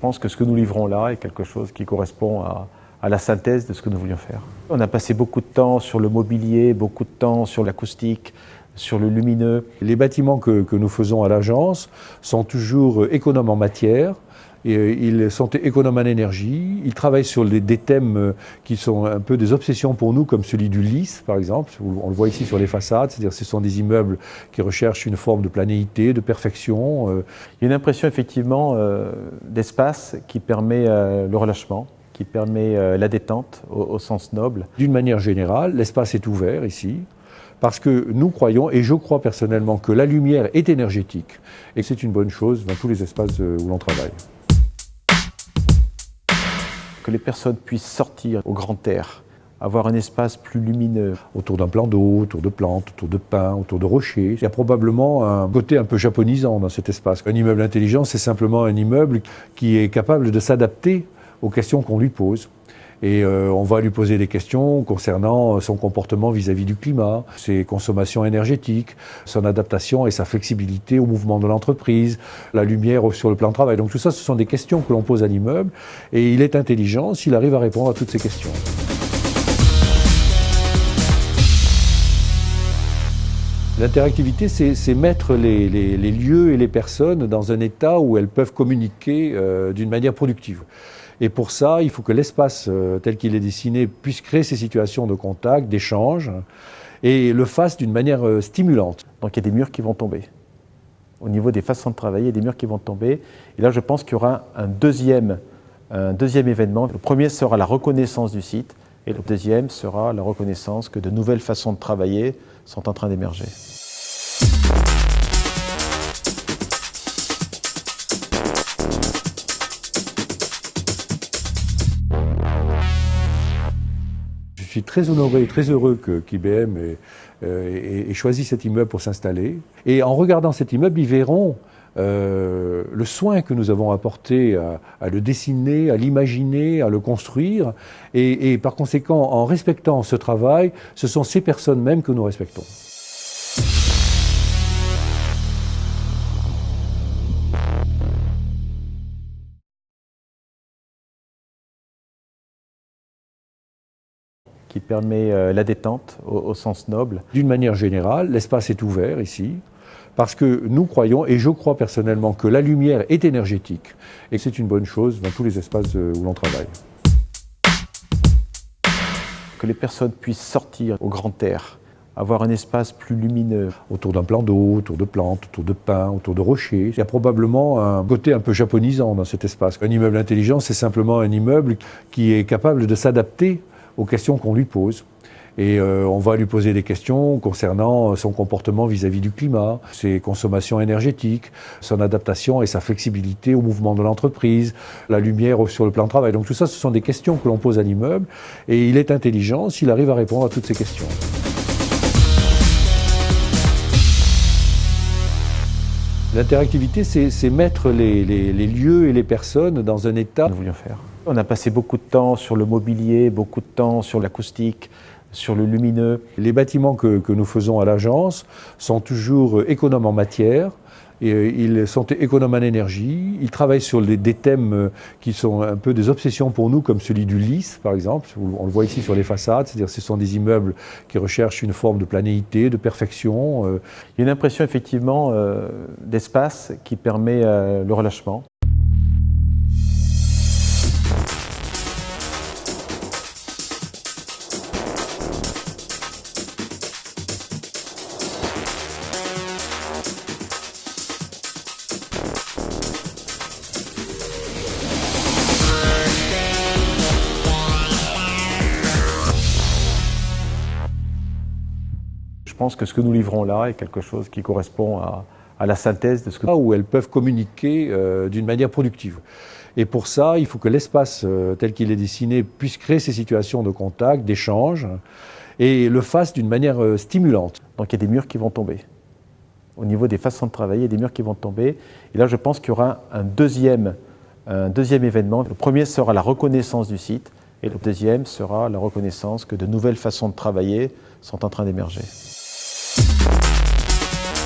pense que ce que nous livrons là est quelque chose qui correspond à la synthèse de ce que nous voulions faire. On a passé beaucoup de temps sur le mobilier, beaucoup de temps sur l'acoustique, sur le lumineux. Les bâtiments que nous faisons à l'agence sont toujours économes en matière, et ils sont économes en énergie, ils travaillent sur des thèmes qui sont un peu des obsessions pour nous, comme celui du lisse par exemple, on le voit ici sur les façades, c'est-à-dire ce sont des immeubles qui recherchent une forme de planéité, de perfection. Il y a une impression effectivement d'espace qui permet le relâchement, qui permet la détente au sens noble. D'une manière générale, l'espace est ouvert ici, parce que nous croyons, et je crois personnellement, que la lumière est énergétique et que c'est une bonne chose dans tous les espaces où l'on travaille. Que les personnes puissent sortir au grand air, avoir un espace plus lumineux. Autour d'un plan d'eau, autour de plantes, autour de pins, autour de rochers. Il y a probablement un côté un peu japonisant dans cet espace. Un immeuble intelligent, c'est simplement un immeuble qui est capable de s'adapter aux questions qu'on lui pose. Et on va lui poser des questions concernant son comportement vis-à-vis du climat, ses consommations énergétiques, son adaptation et sa flexibilité au mouvement de l'entreprise, la lumière sur le plan de travail. Donc tout ça, ce sont des questions que l'on pose à l'immeuble et il est intelligent s'il arrive à répondre à toutes ces questions. L'interactivité, c'est mettre les lieux et les personnes dans un état où elles peuvent communiquer d'une manière productive. Et pour ça, il faut que l'espace tel qu'il est dessiné puisse créer ces situations de contact, d'échange, et le fasse d'une manière stimulante. Donc il y a des murs qui vont tomber. Au niveau des façons de travailler, il y a des murs qui vont tomber. Et là, je pense qu'il y aura un deuxième événement. Le premier sera la reconnaissance du site, et le deuxième sera la reconnaissance que de nouvelles façons de travailler sont en train d'émerger. Je suis très honoré et très heureux qu'IBM ait choisi cet immeuble pour s'installer. Et en regardant cet immeuble, ils verront le soin que nous avons apporté à le dessiner, à l'imaginer, à le construire. Et par conséquent, en respectant ce travail, ce sont ces personnes mêmes que nous respectons. Qui permet la détente au sens noble. D'une manière générale, l'espace est ouvert ici, parce que nous croyons, et je crois personnellement, que la lumière est énergétique et que c'est une bonne chose dans tous les espaces où l'on travaille. Que les personnes puissent sortir au grand air, avoir un espace plus lumineux. Autour d'un plan d'eau, autour de plantes, autour de pins, autour de rochers. Il y a probablement un côté un peu japonisant dans cet espace. Un immeuble intelligent, c'est simplement un immeuble qui est capable de s'adapter aux questions qu'on lui pose. Et on va lui poser des questions concernant son comportement vis-à-vis du climat, ses consommations énergétiques, son adaptation et sa flexibilité au mouvement de l'entreprise, la lumière sur le plan de travail. Donc tout ça, ce sont des questions que l'on pose à l'immeuble et il est intelligent s'il arrive à répondre à toutes ces questions. L'interactivité, c'est mettre les lieux et les personnes dans un état que nous voulions faire. On a passé beaucoup de temps sur le mobilier, beaucoup de temps sur l'acoustique, sur le lumineux. Les bâtiments que nous faisons à l'agence sont toujours économes en matière, et ils sont économes en énergie, ils travaillent sur des thèmes qui sont un peu des obsessions pour nous, comme celui du lisse par exemple, on le voit ici sur les façades, c'est-à-dire ce sont des immeubles qui recherchent une forme de planéité, de perfection. Il y a une impression effectivement d'espace qui permet le relâchement. Je pense que ce que nous livrons là est quelque chose qui correspond à la synthèse de ce que... Où elles peuvent communiquer d'une manière productive. Et pour ça, il faut que l'espace tel qu'il est dessiné puisse créer ces situations de contact, d'échange, et le fasse d'une manière stimulante. Donc il y a des murs qui vont tomber. Au niveau des façons de travailler, il y a des murs qui vont tomber. Et là, je pense qu'il y aura un deuxième événement. Le premier sera la reconnaissance du site, et le deuxième sera la reconnaissance que de nouvelles façons de travailler sont en train d'émerger.